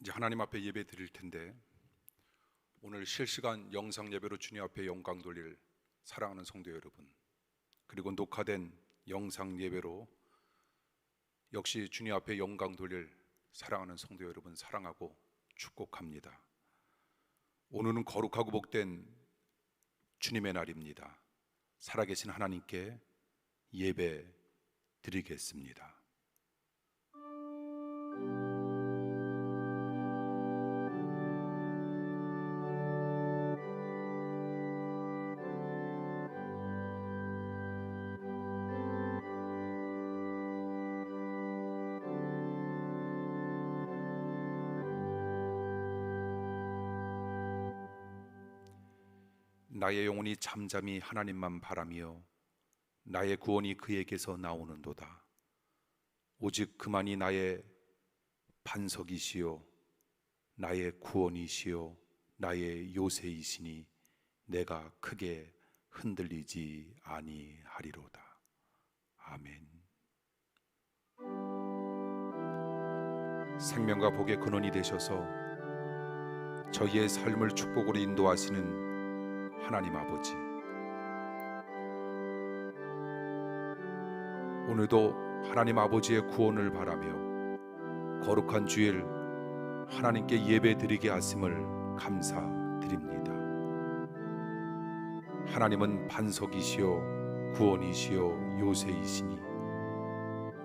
이제 하나님 앞에 예배 드릴 텐데, 오늘 실시간 영상 예배로 주님 앞에 영광 돌릴 사랑하는 성도 여러분, 그리고 녹화된 영상 예배로 역시 주님 앞에 영광 돌릴 사랑하는 성도 여러분 사랑하고 축복합니다. 오늘은 거룩하고 복된 주님의 날입니다. 살아계신 하나님께 예배 드리겠습니다. 나의 영혼이 잠잠히 하나님만 바라며 나의 구원이 그에게서 나오는도다. 오직 그만이 나의 반석이시요 나의 구원이시요 나의 요새이시니 내가 크게 흔들리지 아니하리로다. 아멘. 생명과 복의 근원이 되셔서 저희의 삶을 축복으로 인도하시는 하나님 아버지, 오늘도 하나님 아버지의 구원을 바라며 거룩한 주일 하나님께 예배 드리게 하심을 감사드립니다. 하나님은 반석이시요 구원이시요 요새이시니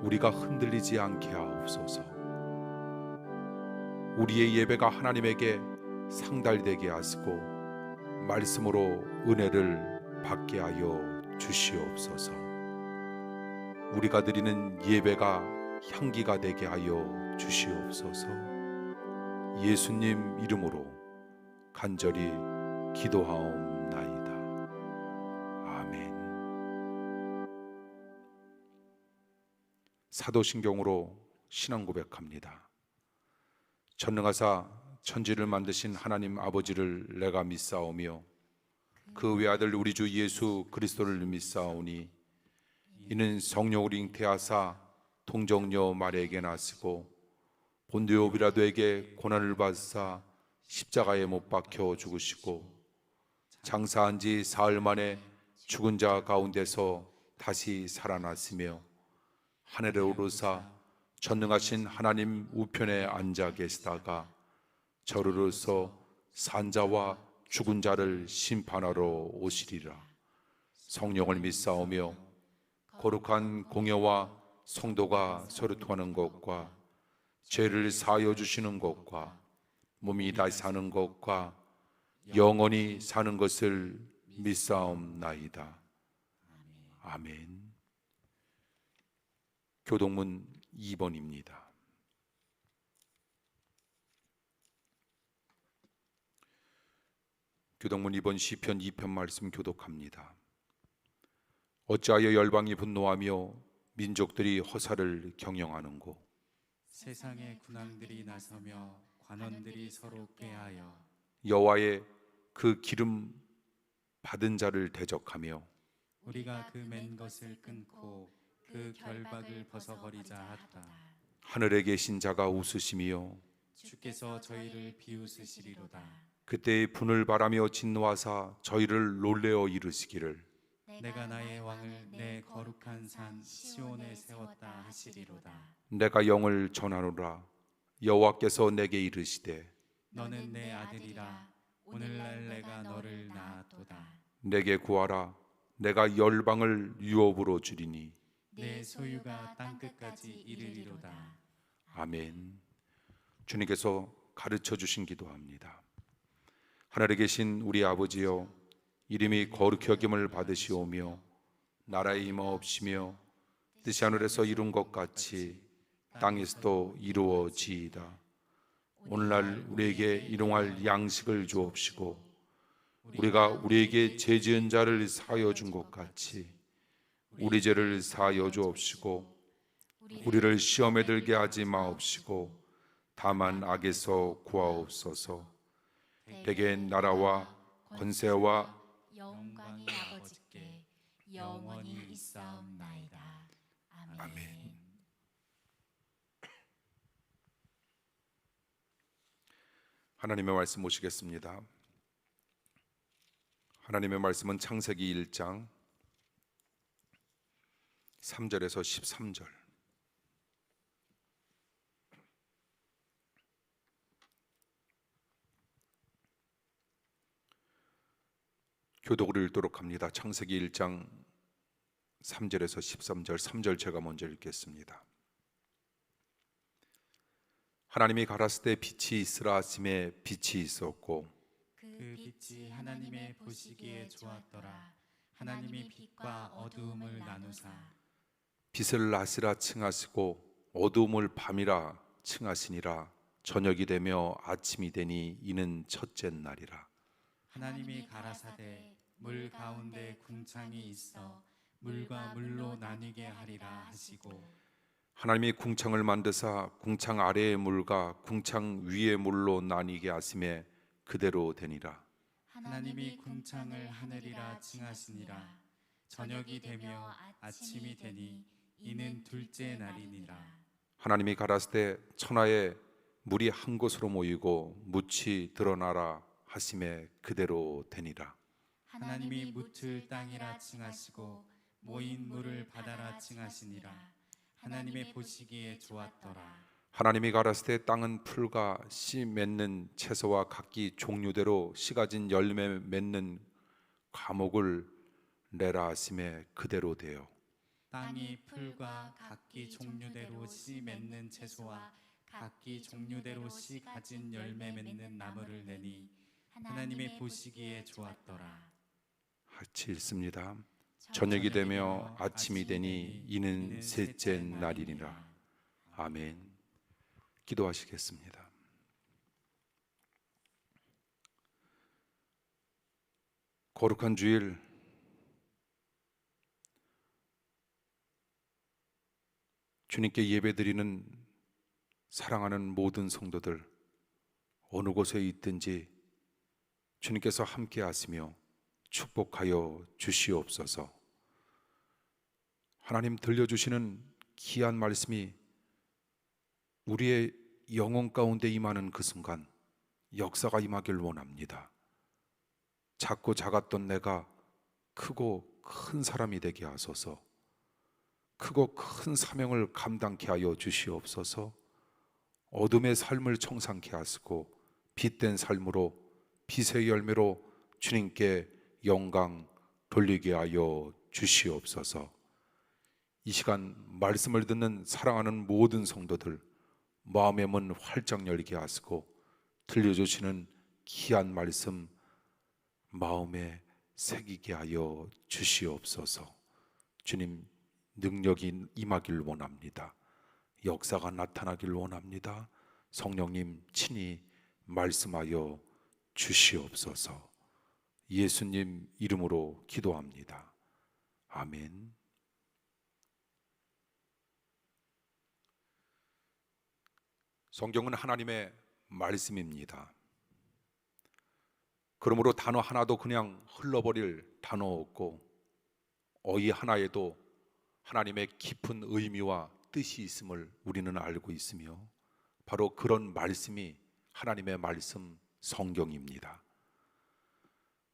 우리가 흔들리지 않게 하옵소서. 우리의 예배가 하나님에게 상달되게 하시고 말씀으로 은혜를 받게 하여 주시옵소서. 우리가 드리는 예배가 향기가 되게 하여 주시옵소서. 예수님 이름으로 간절히 기도하옵나이다. 아멘. 사도신경으로 신앙 고백합니다. 전능하사 천지를 만드신 하나님 아버지를 내가 믿사오며 그 외아들 우리 주 예수 그리스도를 믿사오니 이는 성령으로 잉태하사 동정녀 마리아에게 나시고 본디오 빌라도에게 고난을 받으사 십자가에 못 박혀 죽으시고 장사한 지 사흘 만에 죽은 자 가운데서 다시 살아났으며 하늘에 오르사 전능하신 하나님 우편에 앉아 계시다가 저르르서 산자와 죽은 자를 심판하러 오시리라. 성령을 믿사오며 거룩한 공예와 성도가 서로 통하는 것과 죄를 사하여 주시는 것과 몸이 다시 사는 것과 영원히 사는 것을 믿사옵나이다. 아멘. 교동문 2번입니다. 교동문 2번 시편 2편 말씀 교독합니다. 어찌하여 열방이 분노하며 민족들이 허사를 경영하는고 세상의 군왕들이 나서며 관원들이 서로 꾀하여 여호와의 그 기름 받은 자를 대적하며 우리가 그 맨 것을 끊고 그 결박을 벗어버리자 하다. 하늘에 계신 자가 웃으시며 주께서 저희를 비웃으시리로다. 그때의 분을 바라며 진노하사 저희를 놀래어 이르시기를 내가 나의 왕을 내 거룩한 산 시온에 세웠다 하시리로다. 내가 영을 전하노라. 여호와께서 내게 이르시되 너는 내 아들이라. 오늘날 내가 너를 낳았도다. 내게 구하라. 내가 열방을 유업으로 주리니 내 소유가 땅끝까지 이르리로다. 아멘. 주님께서 가르쳐 주신 기도합니다. 하늘에 계신 우리 아버지여, 이름이 거룩히 여김을 받으시오며 나라의 임하옵시며 뜻이 하늘에서 이룬 것 같이 땅에서도 이루어지이다. 오늘날 우리에게 일용할 양식을 주옵시고 우리가 우리에게 죄 지은 자를 사하여 준 것 같이 우리 죄를 사하여 주옵시고 우리를 시험에 들게 하지 마옵시고 다만 악에서 구하옵소서. 대개 나라와 권세와 영광이 아버지께 영원히 있사옵나이다. 아멘. 아멘. 하나님의 말씀 보시겠습니다. 하나님의 말씀은 창세기 1장 3절에서 13절. 교독을 읽도록 합니다. 창세기 1장 3절에서 13절. 3절 제가 먼저 읽겠습니다. 하나님이 가라스 때 빛이 있으라 하심에 빛이 있었고 그 빛이 하나님의 보시기에 좋았더라. 하나님이 빛과 어두움을 나누사 빛을 낮이라 칭하시고 어두움을 밤이라 칭하시니라. 저녁이 되며 아침이 되니 이는 첫째 날이라. 하나님이 가라사대 물 가운데 궁창이 있어 물과 물로 나뉘게 하리라 하시고 하나님이 궁창을 만드사 궁창 아래의 물과 궁창 위의 물로 나뉘게 하심에 그대로 되니라. 하나님이 궁창을 하늘이라 칭하시니라. 저녁이 되며 아침이 되니 이는 둘째 날이니라. 하나님이 가라사대 천하에 물이 한 곳으로 모이고 묻이 드러나라 하심에 그대로 되니라. 하나님이 묻을 땅이라 칭하시고 모인 물을 바다라 칭하시니라. 하나님의 보시기에 좋았더라. 하나님이 가라사대 땅은 풀과 씨 맺는 채소와 각기 종류대로 씨 가진 열매 맺는 과목을 내라 하심에 그대로 되어 땅이 풀과 각기 종류대로 씨 맺는 채소와 각기 종류대로 씨 가진 열매 맺는 나무를 내니 하나님의 보시기에 좋았더라. 같이 읽습니다. 저녁이 되며 아침이 되니 이는 셋째 날이니라. 아멘. 기도하시겠습니다. 거룩한 주일, 주님께 예배드리는 사랑하는 모든 성도들 어느 곳에 있든지 주님께서 함께 하시며 축복하여 주시옵소서. 하나님 들려주시는 귀한 말씀이 우리의 영혼 가운데 임하는 그 순간 역사가 임하길 원합니다. 작고 작았던 내가 크고 큰 사람이 되게 하소서. 크고 큰 사명을 감당케 하여 주시옵소서. 어둠의 삶을 청산케 하시고 빛된 삶으로 빛의 열매로 주님께 영광 돌리게 하여 주시옵소서. 이 시간 말씀을 듣는 사랑하는 모든 성도들 마음의 문 활짝 열게 하시고 들려주시는 귀한 말씀 마음에 새기게 하여 주시옵소서. 주님 능력이 임하길 원합니다. 역사가 나타나길 원합니다. 성령님 친히 말씀하여 주시옵소서. 예수님 이름으로 기도합니다. 아멘. 성경은 하나님의 말씀입니다. 그러므로 단어 하나도 그냥 흘러버릴 단어 없고 어휘 하나에도 하나님의 깊은 의미와 뜻이 있음을 우리는 알고 있으며 바로 그런 말씀이 하나님의 말씀 성경입니다.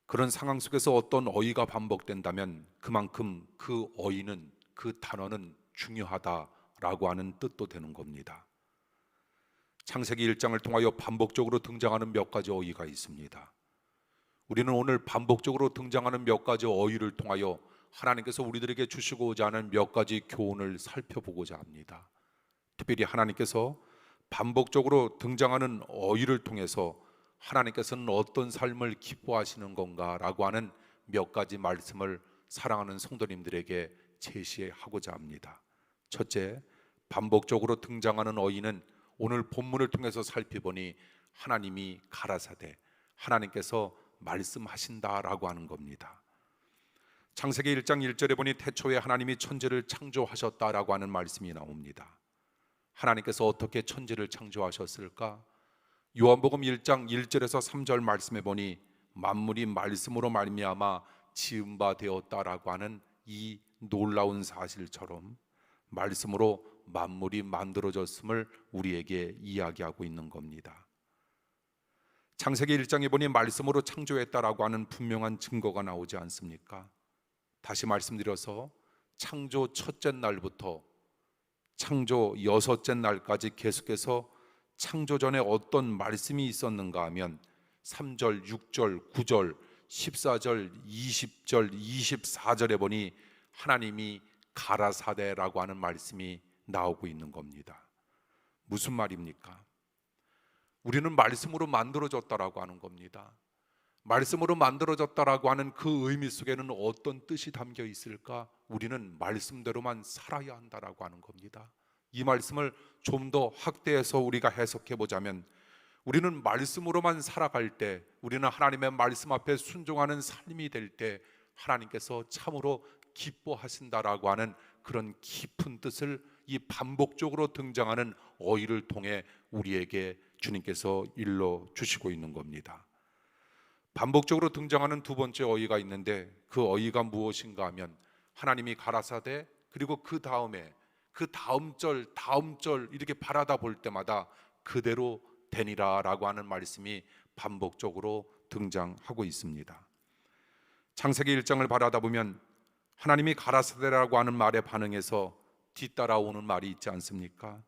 그런 상황 속에서 어떤 어휘가 반복된다면 그만큼 그 어휘는 그 단어는 중요하다라고 하는 뜻도 되는 겁니다. 창세기 1장을 통하여 반복적으로 등장하는 몇 가지 어휘가 있습니다. 우리는 오늘 반복적으로 등장하는 몇 가지 어휘를 통하여 하나님께서 우리들에게 주시고자 하는 몇 가지 교훈을 살펴보고자 합니다. 특별히 하나님께서 반복적으로 등장하는 어휘를 통해서 하나님께서는 어떤 삶을 기뻐하시는 건가라고 하는 몇 가지 말씀을 사랑하는 성도님들에게 제시하고자 합니다. 첫째, 반복적으로 등장하는 어휘는 오늘 본문을 통해서 살펴보니 하나님이 가라사대, 하나님께서 말씀하신다라고 하는 겁니다. 창세기 1장 1절에 보니 태초에 하나님이 천지를 창조하셨다라고 하는 말씀이 나옵니다. 하나님께서 어떻게 천지를 창조하셨을까? 요한복음 1장 1절에서 3절 말씀에 보니 만물이 말씀으로 말미암아 지은 바 되었다라고 하는 이 놀라운 사실처럼 말씀으로 만물이 만들어졌음을 우리에게 이야기하고 있는 겁니다. 창세기 1장에 보니 말씀으로 창조했다라고 하는 분명한 증거가 나오지 않습니까? 다시 말씀드려서 창조 첫째 날부터 창조 여섯째 날까지 계속해서 창조 전에 어떤 말씀이 있었는가 하면 3절, 6절, 9절, 14절, 20절, 24절에 보니 하나님이 가라사대라고 하는 말씀이 나오고 있는 겁니다. 무슨 말입니까? 우리는 말씀으로 만들어졌다라고 하는 겁니다. 말씀으로 만들어졌다라고 하는 그 의미 속에는 어떤 뜻이 담겨 있을까? 우리는 말씀대로만 살아야 한다라고 하는 겁니다. 이 말씀을 좀 더 확대해서 우리가 해석해 보자면, 우리는 말씀으로만 살아갈 때, 우리는 하나님의 말씀 앞에 순종하는 삶이 될 때 하나님께서 참으로 기뻐하신다라고 하는 그런 깊은 뜻을 이 반복적으로 등장하는 어휘를 통해 우리에게 주님께서 일러 주시고 있는 겁니다. 반복적으로 등장하는 두 번째 어휘가 있는데, 그 어휘가 무엇인가 하면 하나님이 가라사대, 그리고 그 다음에 그 다음 절 이렇게 바라다 볼 때마다 그대로 되니라 라고 하는 말씀이 반복적으로 등장하고 있습니다. 창세기 1장을 바라다 보면 하나님이 가라사대라고 하는 말에 반응해서 뒤따라오는 말이 있지 않습니까?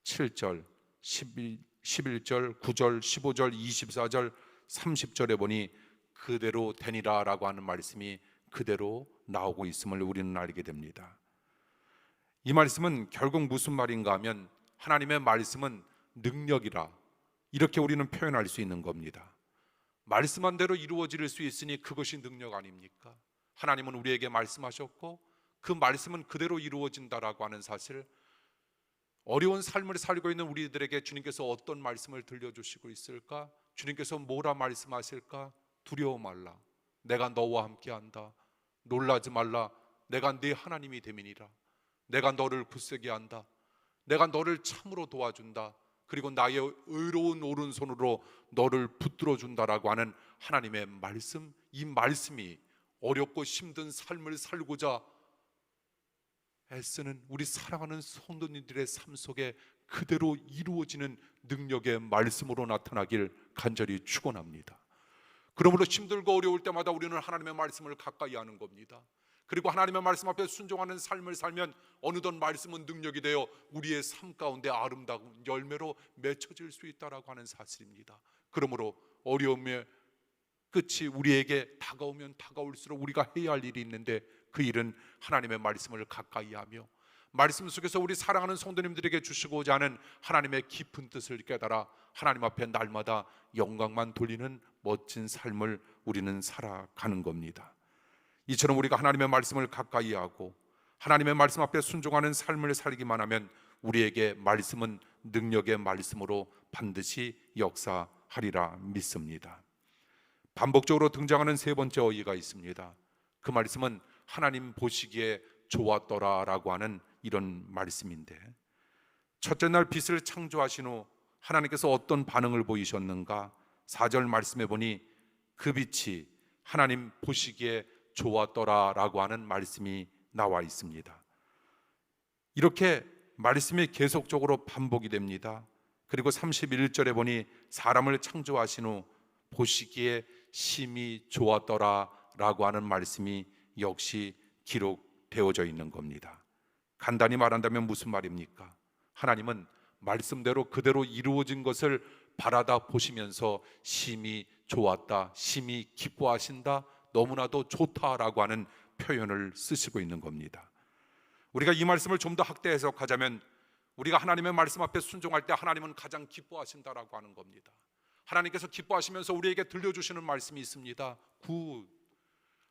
7절, 11절, 9절, 15절, 24절, 30절에 보니 그대로 되니라 라고 하는 말씀이 그대로 나오고 있음을 우리는 알게 됩니다. 이 말씀은 결국 무슨 말인가 하면 하나님의 말씀은 능력이라, 이렇게 우리는 표현할 수 있는 겁니다. 말씀한 대로 이루어질 수 있으니 그것이 능력 아닙니까? 하나님은 우리에게 말씀하셨고 그 말씀은 그대로 이루어진다라고 하는 사실, 어려운 삶을 살고 있는 우리들에게 주님께서 어떤 말씀을 들려주시고 있을까? 주님께서 뭐라 말씀하실까? 두려워 말라, 내가 너와 함께한다. 놀라지 말라, 내가 네 하나님이 됨이니라. 내가 너를 굳세게 한다. 내가 너를 참으로 도와준다. 그리고 나의 의로운 오른손으로 너를 붙들어 준다라고 하는 하나님의 말씀, 이 말씀이 어렵고 힘든 삶을 살고자 애쓰는 우리 사랑하는 성도님들의 삶 속에 그대로 이루어지는 능력의 말씀으로 나타나길 간절히 축원합니다. 그러므로 힘들고 어려울 때마다 우리는 하나님의 말씀을 가까이 하는 겁니다. 그리고 하나님의 말씀 앞에 순종하는 삶을 살면 어느덧 말씀은 능력이 되어 우리의 삶 가운데 아름다운 열매로 맺혀질 수 있다라고 하는 사실입니다. 그러므로 어려움의 끝이 우리에게 다가오면 다가올수록 우리가 해야 할 일이 있는데, 그 일은 하나님의 말씀을 가까이 하며 말씀 속에서 우리 사랑하는 성도님들에게 주시고자 하는 하나님의 깊은 뜻을 깨달아 하나님 앞에 날마다 영광만 돌리는 멋진 삶을 우리는 살아가는 겁니다. 이처럼 우리가 하나님의 말씀을 가까이 하고 하나님의 말씀 앞에 순종하는 삶을 살기만 하면 우리에게 말씀은 능력의 말씀으로 반드시 역사하리라 믿습니다. 반복적으로 등장하는 세 번째 어휘가 있습니다. 그 말씀은 하나님 보시기에 좋았더라라고 하는 이런 말씀인데, 첫째 날 빛을 창조하신 후 하나님께서 어떤 반응을 보이셨는가? 4절 말씀해 보니 그 빛이 하나님 보시기에 좋았더라라고 하는 말씀이 나와 있습니다. 이렇게 말씀이 계속적으로 반복이 됩니다. 그리고 31절에 보니 사람을 창조하신 후 보시기에 심히 좋았더라라고 하는 말씀이 역시 기록되어져 있는 겁니다. 간단히 말한다면 무슨 말입니까? 하나님은 말씀대로 그대로 이루어진 것을 바라다 보시면서 심히 좋았다, 심히 기뻐하신다, 너무나도 좋다라고 하는 표현을 쓰시고 있는 겁니다. 우리가 이 말씀을 좀 더 확대 해석하자면, 우리가 하나님의 말씀 앞에 순종할 때 하나님은 가장 기뻐하신다라고 하는 겁니다. 하나님께서 기뻐하시면서 우리에게 들려주시는 말씀이 있습니다.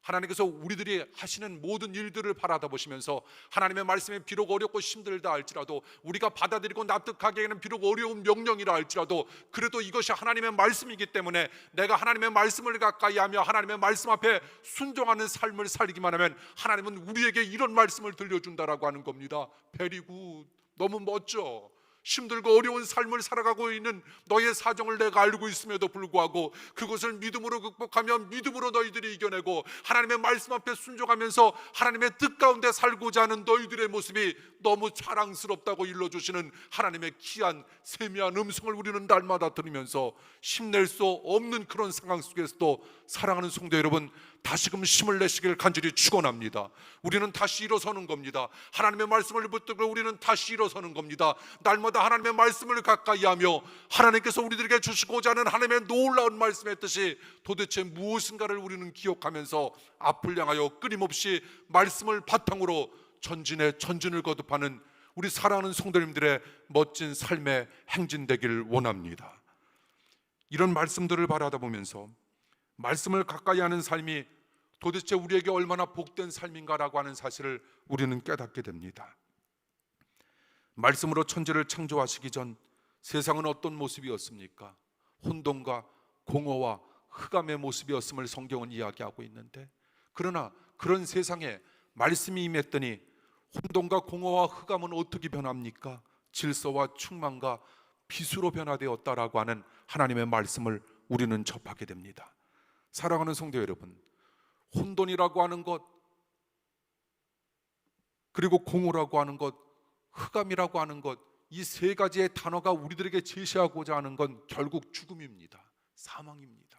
하나님께서 우리들이 하시는 모든 일들을 바라다 보시면서 하나님의 말씀이 비록 어렵고 힘들다 할지라도, 우리가 받아들이고 납득하기에는 비록 어려운 명령이라 할지라도, 그래도 이것이 하나님의 말씀이기 때문에 내가 하나님의 말씀을 가까이 하며 하나님의 말씀 앞에 순종하는 삶을 살기만 하면 하나님은 우리에게 이런 말씀을 들려준다라고 하는 겁니다. 베리 굿, 너무 멋져. 힘들고 어려운 삶을 살아가고 있는 너의 사정을 내가 알고 있음에도 불구하고 그것을 믿음으로 극복하며 믿음으로 너희들이 이겨내고 하나님의 말씀 앞에 순종하면서 하나님의 뜻 가운데 살고자 하는 너희들의 모습이 너무 자랑스럽다고 일러주시는 하나님의 귀한 세미한 음성을 우리는 날마다 들으면서 힘낼 수 없는 그런 상황 속에서도 사랑하는 성도 여러분, 다시금 힘을 내시길 간절히 축원합니다. 우리는 다시 일어서는 겁니다. 하나님의 말씀을 붙들고 우리는 다시 일어서는 겁니다. 날마다 하나님의 말씀을 가까이하며 하나님께서 우리들에게 주시고자 하는 하나님의 놀라운 말씀의 뜻이 도대체 무엇인가를 우리는 기억하면서 앞을 향하여 끊임없이 말씀을 바탕으로 전진을 거듭하는 우리 사랑하는 성도님들의 멋진 삶의 행진되길 원합니다. 이런 말씀들을 바라다 보면서 말씀을 가까이 하는 삶이 도대체 우리에게 얼마나 복된 삶인가라고 하는 사실을 우리는 깨닫게 됩니다. 말씀으로 천지를 창조하시기 전 세상은 어떤 모습이었습니까? 혼돈과 공허와 흑암의 모습이었음을 성경은 이야기하고 있는데, 그러나 그런 세상에 말씀이 임했더니 혼돈과 공허와 흑암은 어떻게 변합니까? 질서와 충만과 빛으로 변화되었다라고 하는 하나님의 말씀을 우리는 접하게 됩니다. 사랑하는 성도 여러분, 혼돈이라고 하는 것, 그리고 공허라고 하는 것, 흑암이라고 하는 것, 이 세 가지의 단어가 우리들에게 제시하고자 하는 건 결국 죽음입니다. 사망입니다.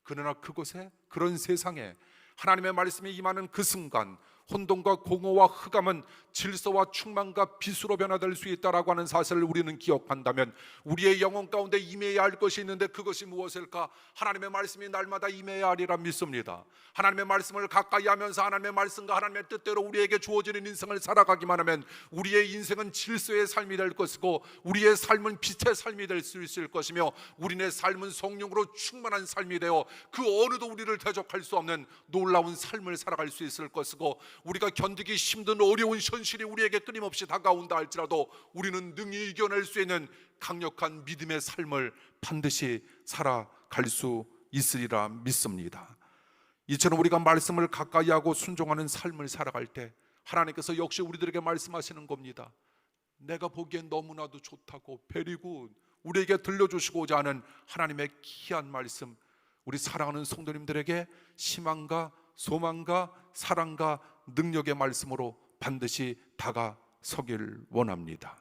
그러나 그곳에, 그런 세상에 하나님의 말씀이 임하는 그 순간 혼돈과 공허와 흑암은 질서와 충만과 빛으로 변화될 수 있다라고 하는 사실을 우리는 기억한다면 우리의 영혼 가운데 임해야 할 것이 있는데 그것이 무엇일까? 하나님의 말씀이 날마다 임해야 하리라 믿습니다. 하나님의 말씀을 가까이 하면서 하나님의 말씀과 하나님의 뜻대로 우리에게 주어지는 인생을 살아가기만 하면 우리의 인생은 질서의 삶이 될 것이고 우리의 삶은 빛의 삶이 될 수 있을 것이며 우리의 삶은 성령으로 충만한 삶이 되어 그 어느도 우리를 대적할 수 없는 놀라운 삶을 살아갈 수 있을 것이고, 우리가 견디기 힘든 어려운 현실이 우리에게 끊임없이 다가온다 할지라도 우리는 능히 이겨낼 수 있는 강력한 믿음의 삶을 반드시 살아갈 수 있으리라 믿습니다. 이처럼 우리가 말씀을 가까이 하고 순종하는 삶을 살아갈 때 하나님께서 역시 우리들에게 말씀하시는 겁니다. 내가 보기엔 너무나도 좋다고 베리고 우리에게 들려주시고자 하는 하나님의 귀한 말씀, 우리 사랑하는 성도님들에게 희망과 소망과 사랑과 능력의 말씀으로 반드시 다가서길 원합니다.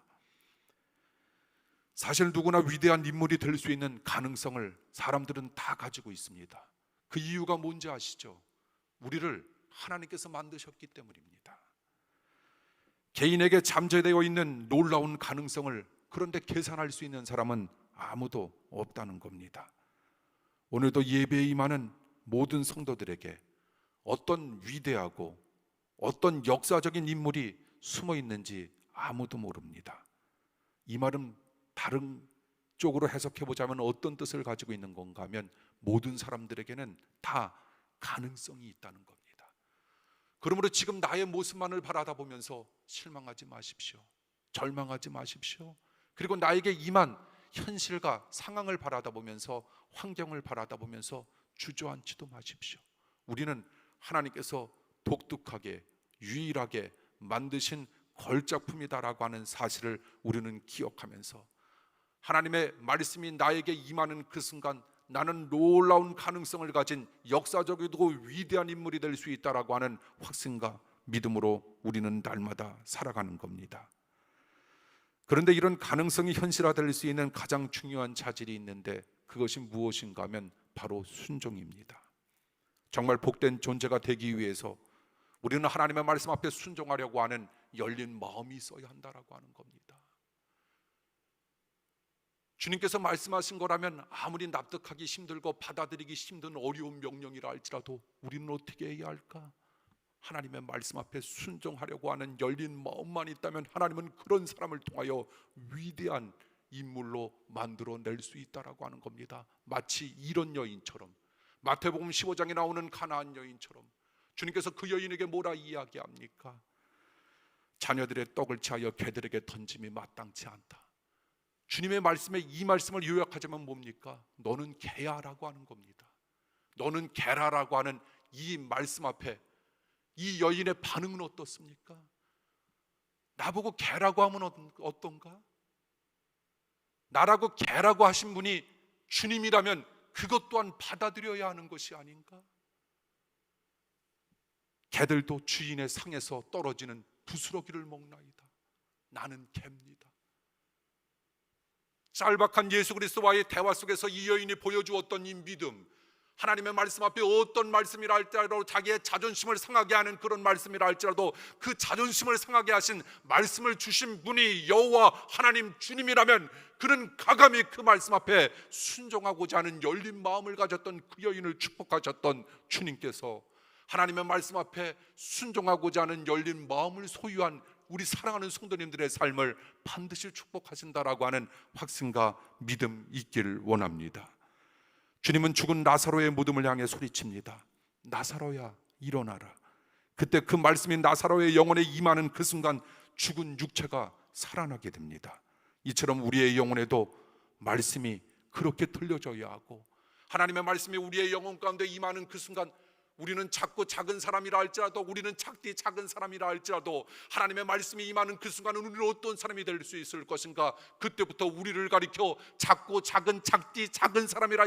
사실 누구나 위대한 인물이 될 수 있는 가능성을 사람들은 다 가지고 있습니다. 그 이유가 뭔지 아시죠? 우리를 하나님께서 만드셨기 때문입니다. 개인에게 잠재되어 있는 놀라운 가능성을 그런데 계산할 수 있는 사람은 아무도 없다는 겁니다. 오늘도 예배에 임하는 모든 성도들에게 어떤 위대하고 어떤 역사적인 인물이 숨어 있는지 아무도 모릅니다. 이 말은 다른 쪽으로 해석해 보자면 어떤 뜻을 가지고 있는 건가 하면 모든 사람들에게는 다 가능성이 있다는 겁니다. 그러므로 지금 나의 모습만을 바라다 보면서 실망하지 마십시오. 절망하지 마십시오. 그리고 나에게 임한 현실과 상황을 바라다 보면서, 환경을 바라다 보면서 주저앉지도 마십시오. 우리는 하나님께서 독특하게 유일하게 만드신 걸작품이다라고 하는 사실을 우리는 기억하면서 하나님의 말씀이 나에게 임하는 그 순간 나는 놀라운 가능성을 가진 역사적이고 위대한 인물이 될 수 있다라고 하는 확신과 믿음으로 우리는 날마다 살아가는 겁니다. 그런데 이런 가능성이 현실화될 수 있는 가장 중요한 자질이 있는데 그것이 무엇인가 하면 바로 순종입니다. 정말 복된 존재가 되기 위해서 우리는 하나님의 말씀 앞에 순종하려고 하는 열린 마음이 있어야 한다라고 하는 겁니다. 주님께서 말씀하신 거라면 아무리 납득하기 힘들고 받아들이기 힘든 어려운 명령이라 할지라도 우리는 어떻게 해야 할까? 하나님의 말씀 앞에 순종하려고 하는 열린 마음만 있다면 하나님은 그런 사람을 통하여 위대한 인물로 만들어낼 수 있다라고 하는 겁니다. 마치 이런 여인처럼, 마태복음 15장에 나오는 가나안 여인처럼 주님께서 그 여인에게 뭐라 이야기합니까? 자녀들의 떡을 취하여 개들에게 던짐이 마땅치 않다. 주님의 말씀에 이 말씀을 요약하자면 뭡니까? 너는 개야라고 하는 겁니다. 너는 개라라고 하는 이 말씀 앞에 이 여인의 반응은 어떻습니까? 나보고 개라고 하면 어떤가? 나라고 개라고 하신 분이 주님이라면 그것 또한 받아들여야 하는 것이 아닌가? 개들도 주인의 상에서 떨어지는 부스러기를 먹나이다. 나는 개입니다. 짤박한 예수 그리스도와의 대화 속에서 이 여인이 보여주었던 이 믿음, 하나님의 말씀 앞에 어떤 말씀이라 할지라도 자기의 자존심을 상하게 하는 그런 말씀이라 할지라도 그 자존심을 상하게 하신 말씀을 주신 분이 여호와 하나님 주님이라면 그는 가감히 그 말씀 앞에 순종하고자 하는 열린 마음을 가졌던 그 여인을 축복하셨던 주님께서 하나님의 말씀 앞에 순종하고자 하는 열린 마음을 소유한 우리 사랑하는 성도님들의 삶을 반드시 축복하신다라고 하는 확신과 믿음 있기를 원합니다. 주님은 죽은 나사로의 무덤을 향해 소리칩니다. 나사로야 일어나라. 그때 그 말씀이 나사로의 영혼에 임하는 그 순간 죽은 육체가 살아나게 됩니다. 이처럼 우리의 영혼에도 말씀이 그렇게 들려져야 하고, 하나님의 말씀이 우리의 영혼 가운데 임하는 그 순간 우리는 작고 작은 사람이라 할지라도, 우리는 작디 작은 사람이라 할지라도 하나님의 말씀이 임하는 그 순간은 우리는 어떤 사람이 될 수 있을 것인가? 그때부터 우리를 가리켜 작고 작은 작디 작은 사람이라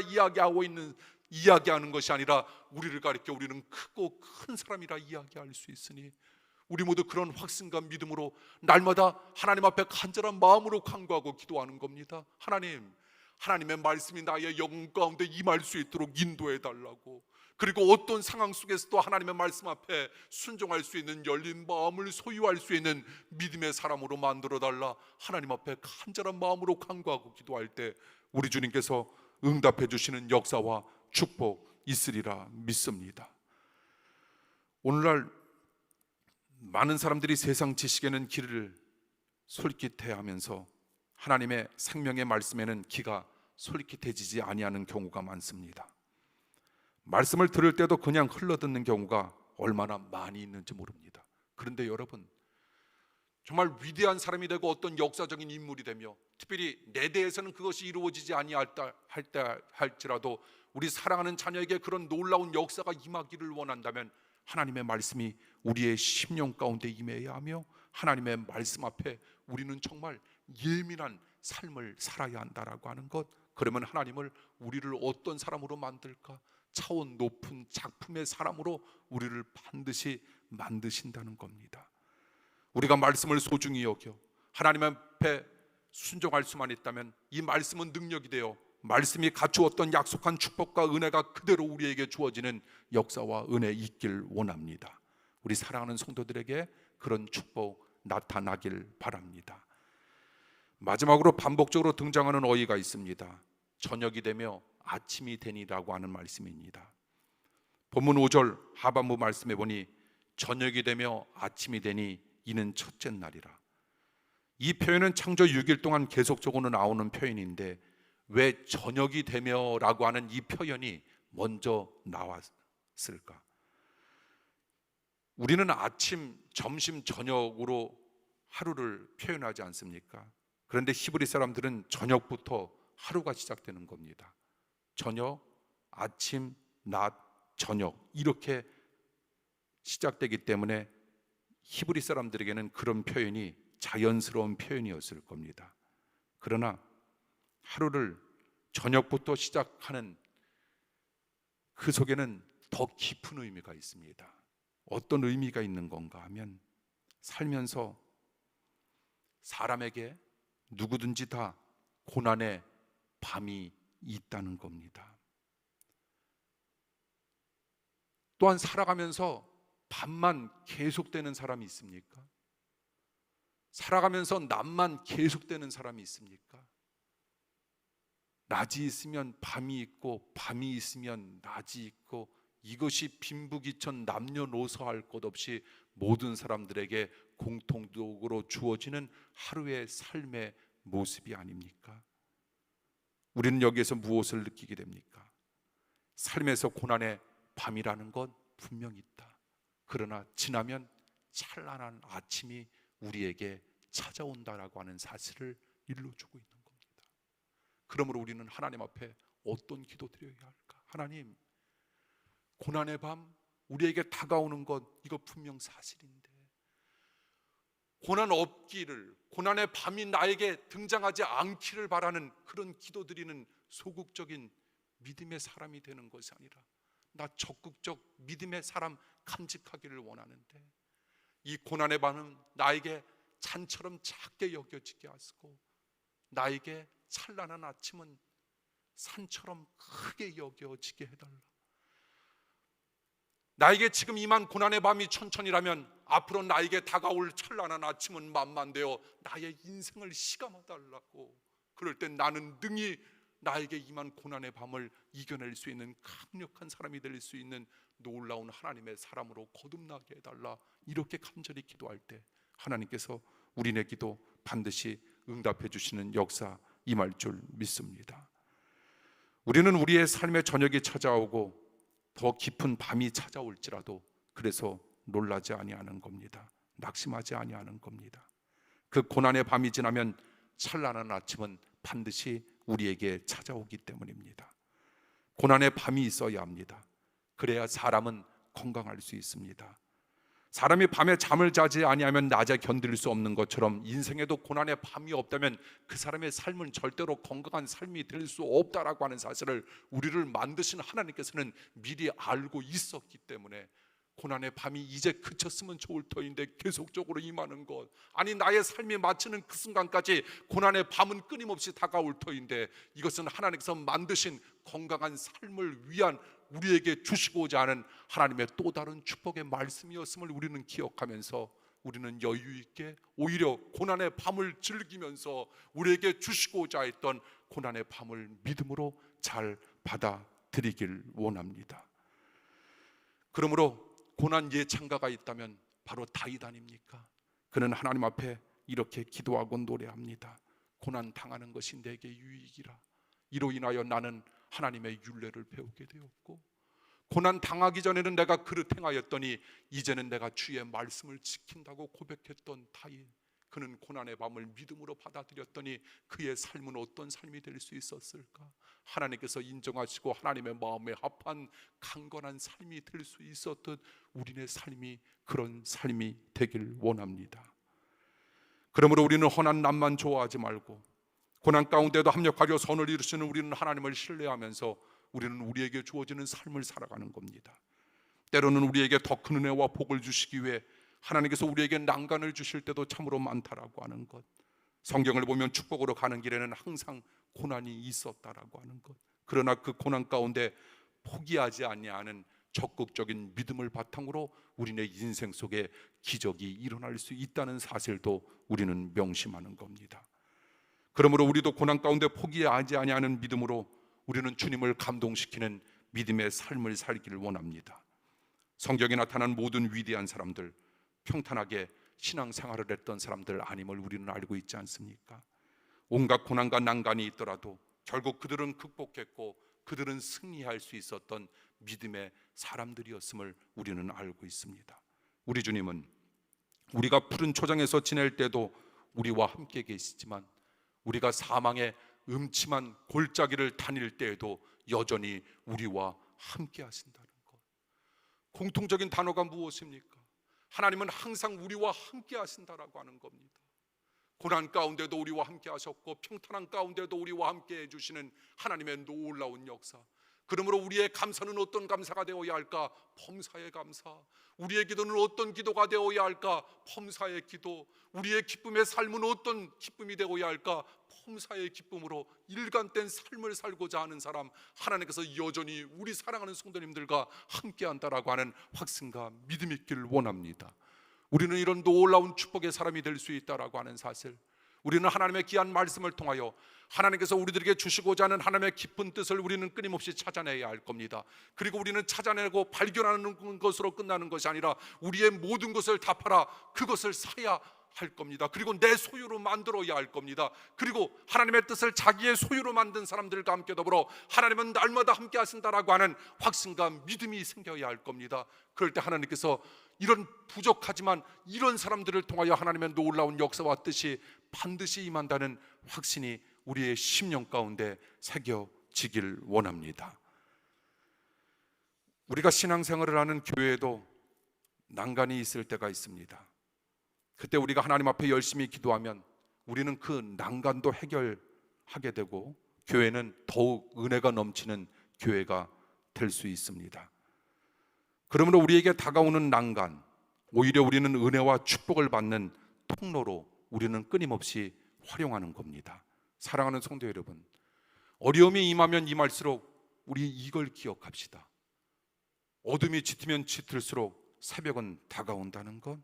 이야기하는 것이 아니라 우리를 가리켜 우리는 크고 큰 사람이라 이야기할 수 있으니 우리 모두 그런 확신과 믿음으로 날마다 하나님 앞에 간절한 마음으로 간구하고 기도하는 겁니다. 하나님의 말씀이 나의 영혼 가운데 임할 수 있도록 인도해 달라고, 그리고 어떤 상황 속에서도 하나님의 말씀 앞에 순종할 수 있는 열린 마음을 소유할 수 있는 믿음의 사람으로 만들어 달라 하나님 앞에 간절한 마음으로 간구하고 기도할 때 우리 주님께서 응답해 주시는 역사와 축복 있으리라 믿습니다. 오늘날 많은 사람들이 세상 지식에는 귀를 솔깃해하면서 하나님의 생명의 말씀에는 귀가 솔깃해지지 아니하는 경우가 많습니다. 말씀을 들을 때도 그냥 흘러듣는 경우가 얼마나 많이 있는지 모릅니다. 그런데 여러분, 정말 위대한 사람이 되고 어떤 역사적인 인물이 되며 특별히 내 대해서는 그것이 이루어지지 할지라도 우리 사랑하는 자녀에게 그런 놀라운 역사가 임하기를 원한다면 하나님의 말씀이 우리의 심령 가운데 임해야 하며 하나님의 말씀 앞에 우리는 정말 예민한 삶을 살아야 한다라고 하는 것. 그러면 하나님을 우리를 어떤 사람으로 만들까? 차원 높은 작품의 사람으로 우리를 반드시 만드신다는 겁니다. 우리가 말씀을 소중히 여겨 하나님 앞에 순종할 수만 있다면 이 말씀은 능력이 되어 말씀이 갖추었던 약속한 축복과 은혜가 그대로 우리에게 주어지는 역사와 은혜 있길 원합니다. 우리 사랑하는 성도들에게 그런 축복 나타나길 바랍니다. 마지막으로 반복적으로 등장하는 어휘가 있습니다. 저녁이 되며 아침이 되니라고 하는 말씀입니다. 본문 5절 하반부 말씀에 보니 저녁이 되며 아침이 되니 이는 첫째 날이라. 이 표현은 창조 6일 동안 계속적으로 나오는 표현인데 왜 저녁이 되며 라고 하는 이 표현이 먼저 나왔을까? 우리는 아침, 점심, 저녁으로 하루를 표현하지 않습니까? 그런데 히브리 사람들은 저녁부터 하루가 시작되는 겁니다. 저녁, 아침, 낮, 저녁 이렇게 시작되기 때문에 히브리 사람들에게는 그런 표현이 자연스러운 표현이었을 겁니다. 그러나 하루를 저녁부터 시작하는 그 속에는 더 깊은 의미가 있습니다. 어떤 의미가 있는 건가 하면 살면서 사람에게 누구든지 다 고난의 밤이 있다는 겁니다. 또한 살아가면서 밤만 계속되는 사람이 있습니까? 살아가면서 낮만 계속되는 사람이 있습니까? 낮이 있으면 밤이 있고 밤이 있으면 낮이 있고 이것이 빈부귀천 남녀노소 할 것 없이 모든 사람들에게 공통적으로 주어지는 하루의 삶의 모습이 아닙니까? 우리는 여기에서 무엇을 느끼게 됩니까? 삶에서 고난의 밤이라는 건 분명히 있다. 그러나 지나면 찬란한 아침이 우리에게 찾아온다라고 하는 사실을 일러주고 있는 겁니다. 그러므로 우리는 하나님 앞에 어떤 기도 드려야 할까? 하나님, 고난의 밤 우리에게 다가오는 것 이거 분명 사실인데 고난 없기를, 고난의 밤이 나에게 등장하지 않기를 바라는 그런 기도드리는 소극적인 믿음의 사람이 되는 것이 아니라 나 적극적 믿음의 사람 간직하기를 원하는데, 이 고난의 밤은 나에게 잔처럼 작게 여겨지게 하시고 나에게 찬란한 아침은 산처럼 크게 여겨지게 해달라. 나에게 지금 임한 고난의 밤이 천천이라면 앞으로 나에게 다가올 찬란한 아침은 만만되어 나의 인생을 시감해달라고. 그럴 때 나는 능히 나에게 임한 고난의 밤을 이겨낼 수 있는 강력한 사람이 될 수 있는 놀라운 하나님의 사람으로 거듭나게 해달라. 이렇게 간절히 기도할 때 하나님께서 우리네 기도 반드시 응답해 주시는 역사 임할 줄 믿습니다. 우리는 우리의 삶의 저녁이 찾아오고 더 깊은 밤이 찾아올지라도 그래서 놀라지 아니하는 겁니다. 낙심하지 아니하는 겁니다. 그 고난의 밤이 지나면 찬란한 아침은 반드시 우리에게 찾아오기 때문입니다. 고난의 밤이 있어야 합니다. 그래야 사람은 건강할 수 있습니다. 사람이 밤에 잠을 자지 아니하면 낮에 견딜 수 없는 것처럼 인생에도 고난의 밤이 없다면 그 사람의 삶은 절대로 건강한 삶이 될 수 없다라고 하는 사실을 우리를 만드신 하나님께서는 미리 알고 있었기 때문에 고난의 밤이 이제 그쳤으면 좋을 터인데 계속적으로 임하는 것, 아니 나의 삶이 마치는 그 순간까지 고난의 밤은 끊임없이 다가올 터인데 이것은 하나님께서 만드신 건강한 삶을 위한 우리에게 주시고자 하는 하나님의 또 다른 축복의 말씀이었음을 우리는 기억하면서 우리는 여유 있게 오히려 고난의 밤을 즐기면서 우리에게 주시고자 했던 고난의 밤을 믿음으로 잘 받아들이길 원합니다. 그러므로 고난 예찬가가 있다면 바로 다윗 아닙니까? 그는 하나님 앞에 이렇게 기도하고 노래합니다. 고난 당하는 것이 내게 유익이라. 이로 인하여 나는 하나님의 율례를 배우게 되었고, 고난 당하기 전에는 내가 그릇 행하였더니 이제는 내가 주의 말씀을 지킨다고 고백했던 다윗, 그는 고난의 밤을 믿음으로 받아들였더니 그의 삶은 어떤 삶이 될 수 있었을까? 하나님께서 인정하시고 하나님의 마음에 합한 강건한 삶이 될 수 있었듯 우리의 삶이 그런 삶이 되길 원합니다. 그러므로 우리는 훤한 남만 좋아하지 말고 고난 가운데도 합력하려 선을 이루시는 우리는 하나님을 신뢰하면서 우리는 우리에게 주어지는 삶을 살아가는 겁니다. 때로는 우리에게 더 큰 은혜와 복을 주시기 위해 하나님께서 우리에게 난간을 주실 때도 참으로 많다라고 하는 것, 성경을 보면 축복으로 가는 길에는 항상 고난이 있었다라고 하는 것, 그러나 그 고난 가운데 포기하지 아니하는 적극적인 믿음을 바탕으로 우리네 인생 속에 기적이 일어날 수 있다는 사실도 우리는 명심하는 겁니다. 그러므로 우리도 고난 가운데 포기하지 아니하는 믿음으로 우리는 주님을 감동시키는 믿음의 삶을 살기를 원합니다. 성경에 나타난 모든 위대한 사람들, 평탄하게 신앙생활을 했던 사람들 아님을 우리는 알고 있지 않습니까? 온갖 고난과 난간이 있더라도 결국 그들은 극복했고 그들은 승리할 수 있었던 믿음의 사람들이었음을 우리는 알고 있습니다. 우리 주님은 우리가 푸른 초장에서 지낼 때도 우리와 함께 계시지만 우리가 사망의 음침한 골짜기를 다닐 때에도 여전히 우리와 함께 하신다는 것. 공통적인 단어가 무엇입니까? 하나님은 항상 우리와 함께 하신다라고 하는 겁니다. 고난 가운데도 우리와 함께 하셨고 평탄한 가운데도 우리와 함께 해주시는 하나님의 놀라운 역사. 그러므로 우리의 감사는 어떤 감사가 되어야 할까? 범사의 감사. 우리의 기도는 어떤 기도가 되어야 할까? 범사의 기도. 우리의 기쁨의 삶은 어떤 기쁨이 되어야 할까? 범사의 기쁨으로 일관된 삶을 살고자 하는 사람, 하나님께서 여전히 우리 사랑하는 성도님들과 함께한다라고 하는 확신과 믿음 있기를 원합니다. 우리는 이런 놀라운 축복의 사람이 될 수 있다라고 하는 사실, 우리는 하나님의 귀한 말씀을 통하여 하나님께서 우리들에게 주시고자 하는 하나님의 깊은 뜻을 우리는 끊임없이 찾아내야 할 겁니다. 그리고 우리는 찾아내고 발견하는 것으로 끝나는 것이 아니라 우리의 모든 것을 다 팔아 그것을 사야 할 겁니다. 그리고 내 소유로 만들어야 할 겁니다. 그리고 하나님의 뜻을 자기의 소유로 만든 사람들과 함께 더불어 하나님은 날마다 함께 하신다라고 하는 확신과 믿음이 생겨야 할 겁니다. 그럴 때 하나님께서 이런 부족하지만 이런 사람들을 통하여 하나님의 놀라운 역사와 뜻이 반드시 임한다는 확신이 우리의 심령 가운데 새겨지길 원합니다. 우리가 신앙생활을 하는 교회에도 난간이 있을 때가 있습니다. 그때 우리가 하나님 앞에 열심히 기도하면 우리는 그 난간도 해결하게 되고 교회는 더욱 은혜가 넘치는 교회가 될 수 있습니다. 그러므로 우리에게 다가오는 난간, 오히려 우리는 은혜와 축복을 받는 통로로 우리는 끊임없이 활용하는 겁니다. 사랑하는 성도 여러분, 어려움이 임하면 임할수록 우리 이걸 기억합시다. 어둠이 짙으면 짙을수록 새벽은 다가온다는 것,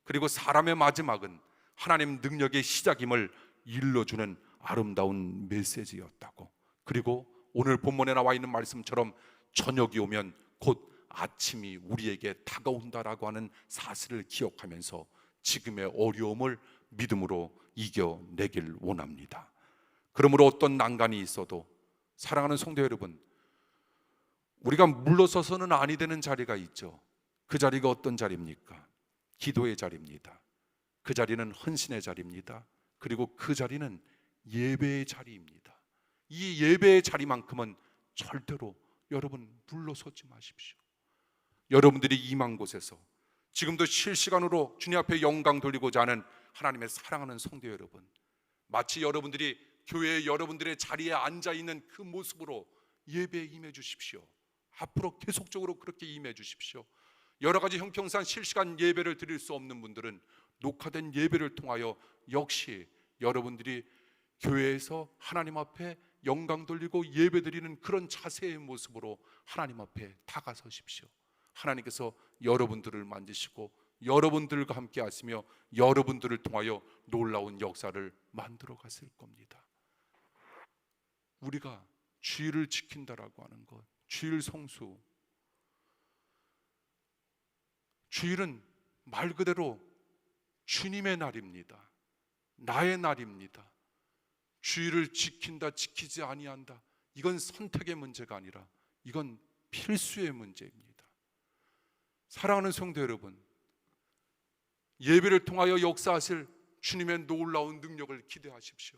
그리고 사람의 마지막은 하나님 능력의 시작임을 일러주는 아름다운 메시지였다고. 그리고 오늘 본문에 나와 있는 말씀처럼 저녁이 오면 곧 아침이 우리에게 다가온다라고 하는 사실을 기억하면서 지금의 어려움을 믿음으로 이겨내길 원합니다. 그러므로 어떤 난간이 있어도 사랑하는 성도 여러분, 우리가 물러서서는 아니 되는 자리가 있죠. 그 자리가 어떤 자리입니까? 기도의 자리입니다. 그 자리는 헌신의 자리입니다. 그리고 그 자리는 예배의 자리입니다. 이 예배의 자리만큼은 절대로 여러분 물러서지 마십시오. 여러분들이 임한 곳에서 지금도 실시간으로 주님 앞에 영광 돌리고자 하는 하나님의 사랑하는 성도 여러분, 마치 여러분들이 교회에 여러분들의 자리에 앉아있는 그 모습으로 예배에 임해 주십시오. 앞으로 계속적으로 그렇게 임해 주십시오. 여러 가지 형평상 실시간 예배를 드릴 수 없는 분들은 녹화된 예배를 통하여 역시 여러분들이 교회에서 하나님 앞에 영광 돌리고 예배 드리는 그런 자세의 모습으로 하나님 앞에 다가서십시오. 하나님께서 여러분들을 만지시고 여러분들과 함께 하시며 여러분들을 통하여 놀라운 역사를 만들어 가실 겁니다. 우리가 주일을 지킨다라고 하는 것, 주일 성수, 주일은 말 그대로 주님의 날입니다. 나의 날입니다. 주일을 지킨다, 지키지 아니한다, 이건 선택의 문제가 아니라 이건 필수의 문제입니다. 사랑하는 성도 여러분, 예배를 통하여 역사하실 주님의 놀라운 능력을 기대하십시오.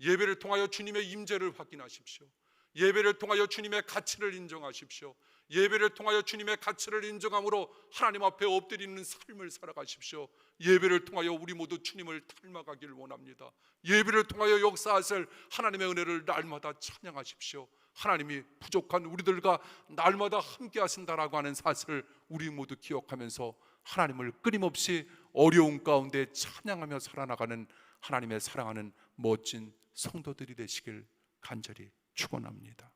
예배를 통하여 주님의 임재를 확인하십시오. 예배를 통하여 주님의 가치를 인정하십시오. 예배를 통하여 주님의 가치를 인정함으로 하나님 앞에 엎드리는 삶을 살아가십시오. 예배를 통하여 우리 모두 주님을 닮아가길 원합니다. 예배를 통하여 역사하실 하나님의 은혜를 날마다 찬양하십시오. 하나님이 부족한 우리들과 날마다 함께 하신다라고 하는 사실을 우리 모두 기억하면서 하나님을 끊임없이 어려움 가운데 찬양하며 살아나가는 하나님의 사랑하는 멋진 성도들이 되시길 간절히 축원합니다.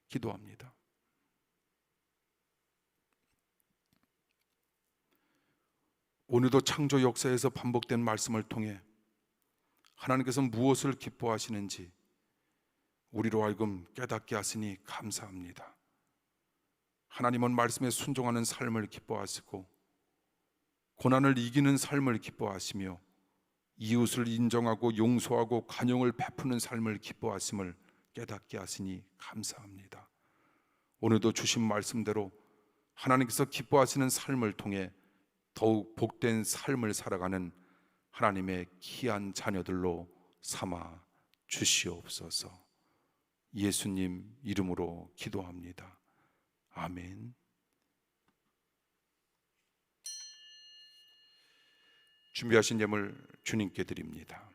기도합니다. 오늘도 창조 역사에서 반복된 말씀을 통해 하나님께서 무엇을 기뻐하시는지 우리로 하여금 깨닫게 하시니 감사합니다. 하나님은 말씀에 순종하는 삶을 기뻐하시고 고난을 이기는 삶을 기뻐하시며 이웃을 인정하고 용서하고 관용을 베푸는 삶을 기뻐하심을 깨닫게 하시니 감사합니다. 오늘도 주신 말씀대로 하나님께서 기뻐하시는 삶을 통해 더욱 복된 삶을 살아가는 하나님의 귀한 자녀들로 삼아 주시옵소서. 예수님 이름으로 기도합니다. 아멘. 준비하신 예물 주님께 드립니다.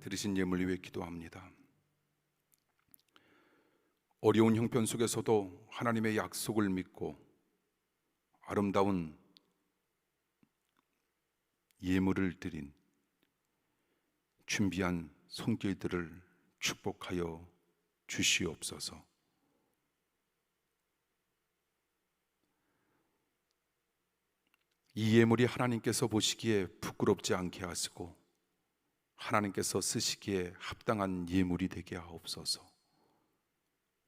드리신 예물 위해 기도합니다. 어려운 형편 속에서도 하나님의 약속을 믿고 아름다운 예물을 드린 준비한 손길들을 축복하여 주시옵소서. 이 예물이 하나님께서 보시기에 부끄럽지 않게 하시고 하나님께서 쓰시기에 합당한 예물이 되게 하옵소서.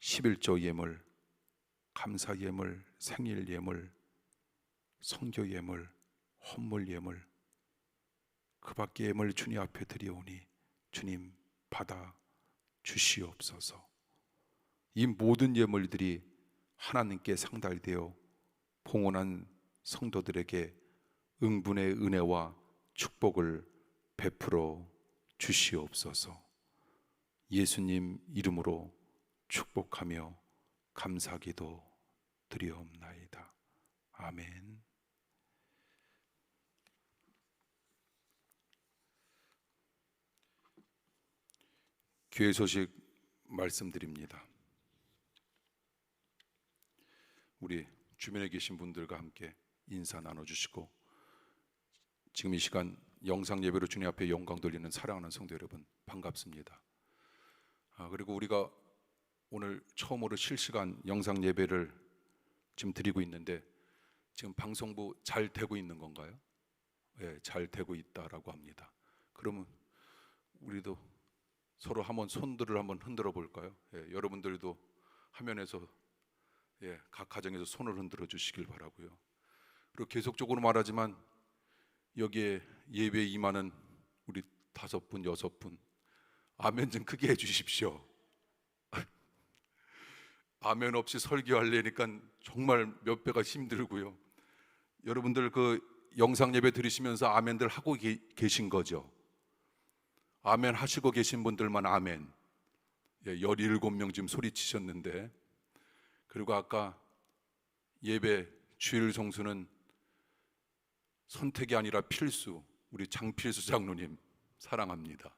11조 예물, 감사 예물, 생일 예물, 선교 예물, 헌물 예물, 그 밖의 예물 주님 앞에 드리오니 주님 받아 주시옵소서. 이 모든 예물들이 하나님께 상달되어 봉헌한 성도들에게 응분의 은혜와 축복을 베풀어 주시옵소서. 예수님 이름으로 축복하며 감사기도 드리옵나이다. 아멘. 교회 소식 말씀드립니다. 우리 주변에 계신 분들과 함께 인사 나눠주시고, 지금 이 시간 영상 예배로 주님 앞에 영광 돌리는 사랑하는 성도 여러분, 반갑습니다. 그리고 우리가 오늘 처음으로 실시간 영상 예배를 지금 드리고 있는데, 지금 방송부 잘 되고 있는 건가요? 예, 잘 되고 있다라고 합니다. 그러면 우리도 서로 한번 손들을 한번 흔들어 볼까요? 예, 여러분들도 화면에서 각 가정에서 손을 흔들어 주시길 바라고요. 그리고 계속적으로 말하지만 여기에 예배에 임하는 우리 5분, 6분 아멘 좀 크게 해주십시오. 아멘 없이 설교하려니까 정말 몇 배가 힘들고요. 여러분들 그 영상 예배 들으시면서 아멘들 하고 계신 거죠? 아멘 하시고 계신 분들만 아멘. 17명 지금 소리치셨는데, 그리고 아까 예배 주일 성수는 선택이 아니라 필수, 우리 장필수 장로님 사랑합니다.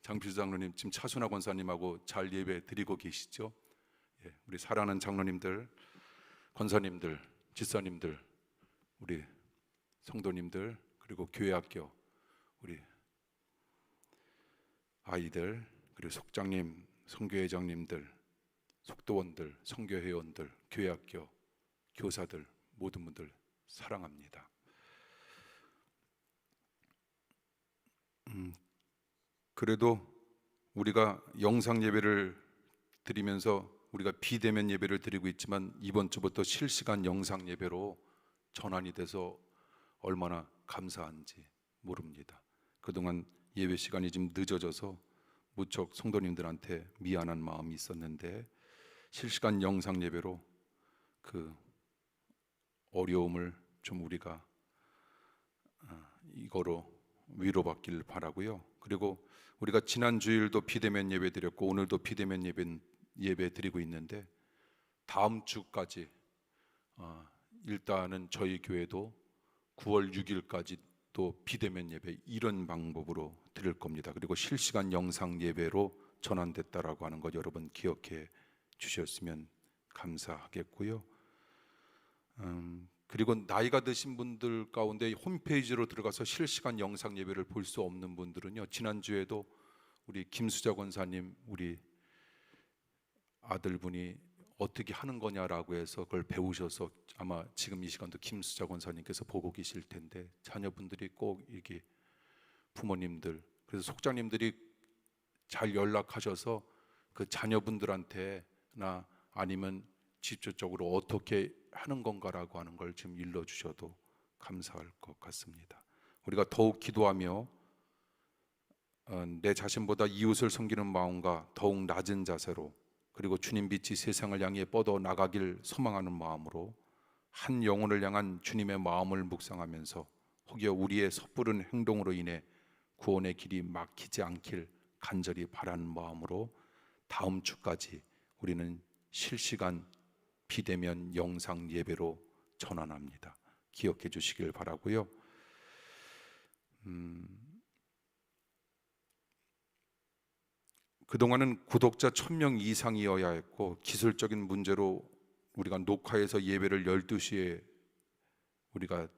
장필수 장로님 지금 차순아 권사님하고 잘 예배 드리고 계시죠? 우리 사랑하는 장로님들, 권사님들, 집사님들, 우리 성도님들, 그리고 교회학교 우리 아이들, 그리고 속장님, 성교회장님들, 속도원들, 성교회원들, 교회학교 교사들, 모든 분들 사랑합니다. 그래도 우리가 영상 예배를 드리면서 우리가 비대면 예배를 드리고 있지만 이번 주부터 실시간 영상 예배로 전환이 돼서 얼마나 감사한지 모릅니다. 그동안 예배 시간이 좀 늦어져서 무척 성도님들한테 미안한 마음이 있었는데, 실시간 영상 예배로 그 어려움을 좀 우리가 이거로 위로받길 바라고요. 그리고 우리가 지난 주일도 비대면 예배 드렸고 오늘도 비대면 예배 드리고 있는데, 다음 주까지 일단은 저희 교회도 9월 6일까지 또 비대면 예배 이런 방법으로 드릴 겁니다. 그리고 실시간 영상 예배로 전환됐다라고 하는 것 여러분 기억해 주셨으면 감사하겠고요. 그리고 나이가 드신 분들 가운데 홈페이지로 들어가서 실시간 영상 예배를 볼 수 없는 분들은요, 지난주에도 우리 김수자 권사님 우리 아들분이 어떻게 하는 거냐라고 해서 그걸 배우셔서 아마 지금 이 시간도 김수자 권사님께서 보고 계실 텐데, 자녀분들이 꼭 이게 부모님들, 그래서 속장님들이 잘 연락하셔서 그 자녀분들한테나 아니면 직접적으로 어떻게 하는 건가라고 하는 걸 좀 일러주셔도 감사할 것 같습니다. 우리가 더욱 기도하며 내 자신보다 이웃을 섬기는 마음과 더욱 낮은 자세로, 그리고 주님 빛이 세상을 향해 뻗어 나가길 소망하는 마음으로 한 영혼을 향한 주님의 마음을 묵상하면서 혹여 우리의 섣부른 행동으로 인해 구원의 길이 막히지 않길 간절히 바라는 마음으로 다음 주까지 우리는 실시간 비대면 영상 예배로 전환합니다. 기억해 주시길 바라고요. 그동안은 구독자 1000명 이상이어야 했고 기술적인 문제로 우리가 녹화해서 예배를 12시에 우리가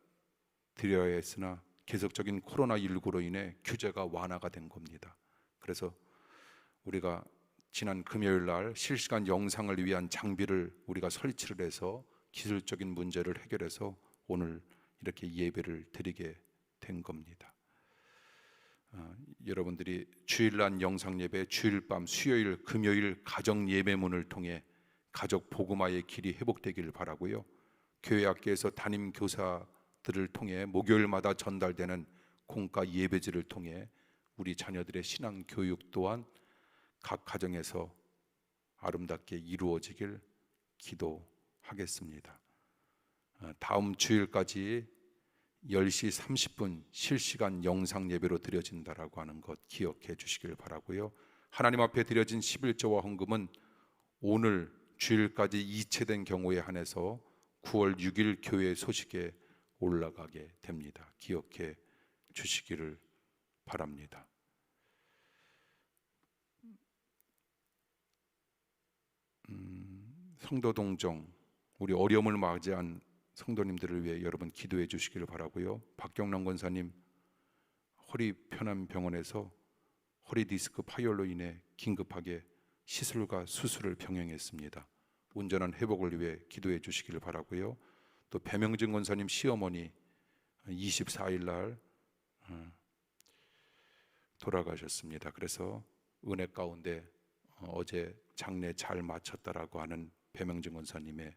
드려야 했으나 계속적인 코로나19로 인해 규제가 완화가 된 겁니다. 그래서 우리가 지난 금요일 날 실시간 영상을 위한 장비를 우리가 설치를 해서 기술적인 문제를 해결해서 오늘 이렇게 예배를 드리게 된 겁니다. 여러분들이 주일날 영상 예배, 주일 밤, 수요일, 금요일 가정 예배문을 통해 가족 복음화의 길이 회복되기를 바라고요. 교회 학교에서 담임 교사들을 통해 목요일마다 전달되는 공과 예배지를 통해 우리 자녀들의 신앙 교육 또한 각 가정에서 아름답게 이루어지길 기도하겠습니다. 다음 주일까지 10시 30분 실시간 영상 예배로 드려진다라고 하는 것 기억해 주시길 바라고요. 하나님 앞에 드려진 11조와 헌금은 오늘 주일까지 이체된 경우에 한해서 9월 6일 교회 소식에 올라가게 됩니다. 기억해 주시기를 바랍니다. 성도 동정, 우리 어려움을 맞이한 성도님들을 위해 여러분 기도해 주시기를 바라고요. 박경남 권사님 허리 편한 병원에서 허리 디스크 파열로 인해 긴급하게 시술과 수술을 병행했습니다. 온전한 회복을 위해 기도해 주시기를 바라고요. 또 배명진 권사님 시어머니 24일 날 돌아가셨습니다. 그래서 은혜 가운데 어제 장례 잘 마쳤다라고 하는 배명진 권사님의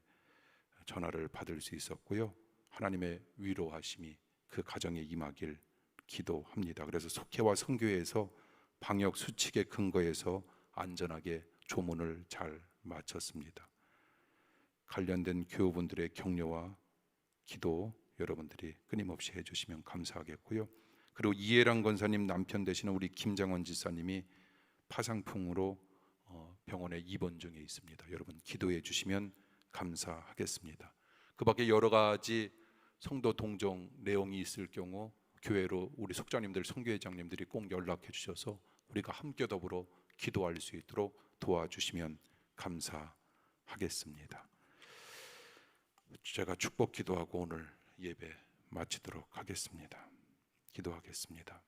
전화를 받을 수 있었고요. 하나님의 위로하심이 그 가정에 임하길 기도합니다. 그래서 속회와 선교회에서 방역 수칙에 근거해서 안전하게 조문을 잘 마쳤습니다. 관련된 교우분들의 격려와 기도 여러분들이 끊임없이 해주시면 감사하겠고요. 그리고 이해랑 권사님 남편 되시는 우리 김장원 지사님이 파상풍으로 병원에 입원 중에 있습니다. 여러분 기도해 주시면 감사하겠습니다. 그 밖에 여러 가지 성도 동정 내용이 있을 경우 교회로 우리 속장님들, 선교회장님들이 꼭 연락해 주셔서 우리가 함께 더불어 기도할 수 있도록 도와주시면 감사하겠습니다. 제가 축복 기도하고 오늘 예배 마치도록 하겠습니다. 기도하겠습니다.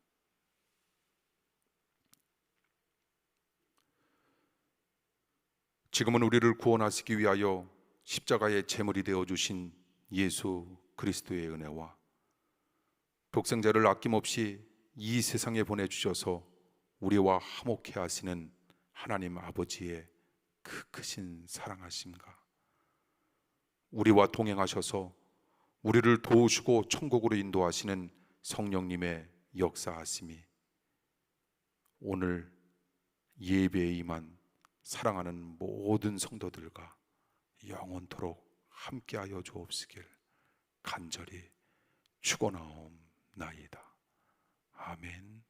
지금은 우리를 구원하시기 위하여 십자가의 제물이 되어주신 예수 그리스도의 은혜와 독생자를 아낌없이 이 세상에 보내주셔서 우리와 화목해 하시는 하나님 아버지의 그 크신 사랑하심과 우리와 동행하셔서 우리를 도우시고 천국으로 인도하시는 성령님의 역사하심이 오늘 예배에 임한 사랑하는 모든 성도들과 영원토록 함께하여 주옵시길 간절히 축원하옵나이다. 아멘.